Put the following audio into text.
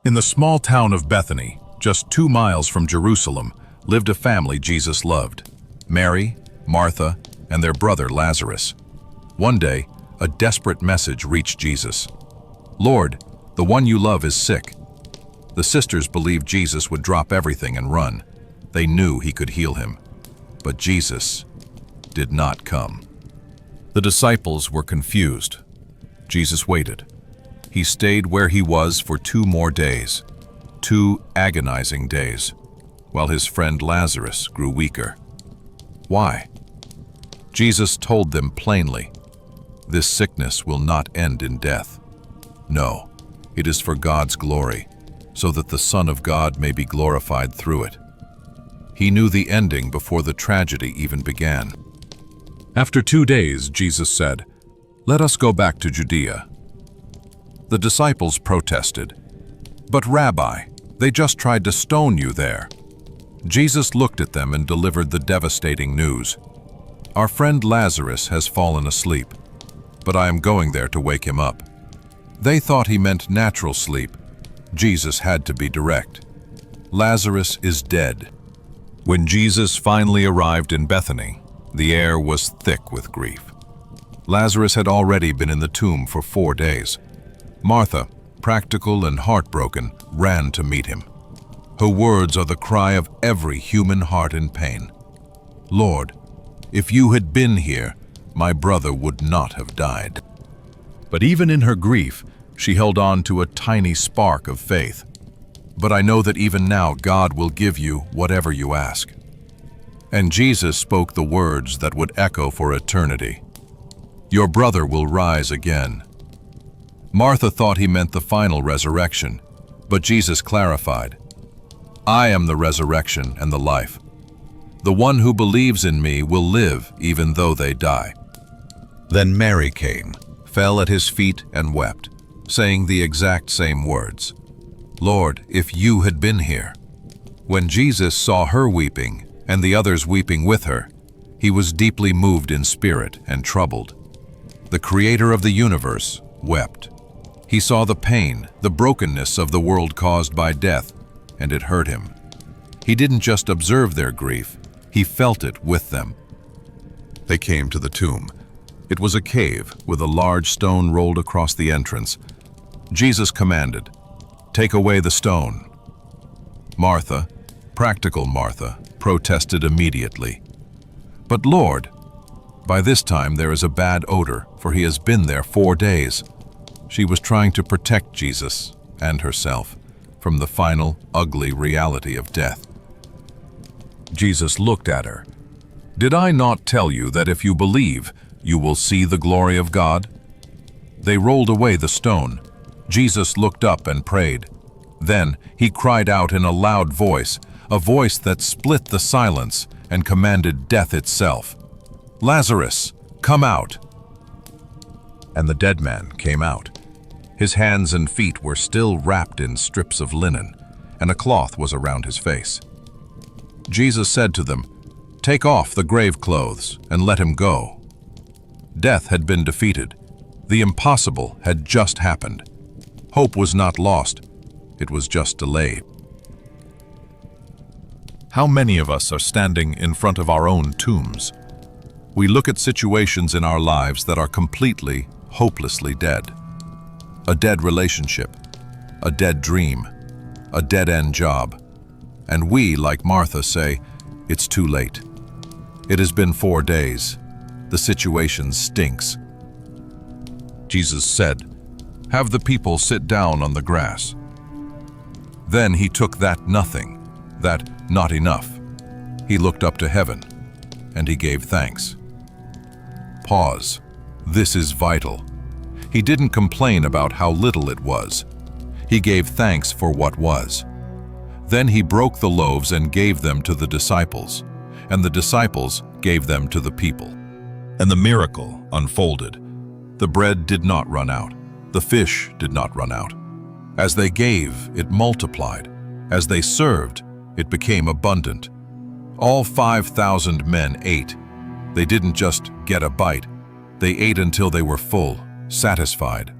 In the small town of Bethany, just 2 miles from Jerusalem, lived a family Jesus loved: Mary, Martha, and their brother Lazarus. One day, a desperate message reached Jesus. "Lord, the one you love is sick." The sisters believed Jesus would drop everything and run. They knew he could heal him. But Jesus did not come. The disciples were confused. Jesus waited. He stayed where he was for 2 more days, 2 agonizing days, while his friend Lazarus grew weaker. Why? Jesus told them plainly, "This sickness will not end in death. No, it is for God's glory, so that the Son of God may be glorified through it." He knew the ending before the tragedy even began. After 2 days, Jesus said, "Let us go back to Judea." The disciples protested, "But Rabbi, they just tried to stone you there." Jesus looked at them and delivered the devastating news. "Our friend Lazarus has fallen asleep, but I am going there to wake him up." They thought he meant natural sleep. Jesus had to be direct. Lazarus is dead. When Jesus finally arrived in Bethany, the air was thick with grief. Lazarus had already been in the tomb for 4 days. Martha, practical and heartbroken, ran to meet him. Her words are the cry of every human heart in pain. "Lord, if you had been here, my brother would not have died." But even in her grief, she held on to a tiny spark of faith. "But I know that even now God will give you whatever you ask." And Jesus spoke the words that would echo for eternity. "Your brother will rise again." Martha thought he meant the final resurrection, but Jesus clarified, "I am the resurrection and the life. The one who believes in me will live even though they die." Then Mary came, fell at his feet and wept, saying the exact same words, "Lord, if you had been here." When Jesus saw her weeping and the others weeping with her, he was deeply moved in spirit and troubled. The Creator of the universe wept. He saw the pain, the brokenness of the world caused by death, and it hurt him. He didn't just observe their grief, he felt it with them. They came to the tomb. It was a cave with a large stone rolled across the entrance. Jesus commanded, "Take away the stone." Martha, practical Martha, protested immediately. "But Lord, by this time there is a bad odor, for he has been there 4 days." She was trying to protect Jesus and herself from the final, ugly reality of death. Jesus looked at her. "Did I not tell you that if you believe, you will see the glory of God?" They rolled away the stone. Jesus looked up and prayed. Then he cried out in a loud voice, a voice that split the silence and commanded death itself, "Lazarus, come out!" And the dead man came out. His hands and feet were still wrapped in strips of linen, and a cloth was around his face. Jesus said to them, "Take off the grave clothes and let him go." Death had been defeated. The impossible had just happened. Hope was not lost. It was just delayed. How many of us are standing in front of our own tombs? We look at situations in our lives that are completely, hopelessly dead. A dead relationship, a dead dream, a dead-end job. And we, like Martha, say, "It's too late. It has been 4 days. The situation stinks." Jesus said, "Have the people sit down on the grass." Then he took that nothing, that not enough. He looked up to heaven, and he gave thanks. Pause. This is vital. He didn't complain about how little it was. He gave thanks for what was. Then he broke the loaves and gave them to the disciples, and the disciples gave them to the people. And the miracle unfolded. The bread did not run out. The fish did not run out. As they gave, it multiplied. As they served, it became abundant. All 5,000 men ate. They didn't just get a bite. They ate until they were full, satisfied,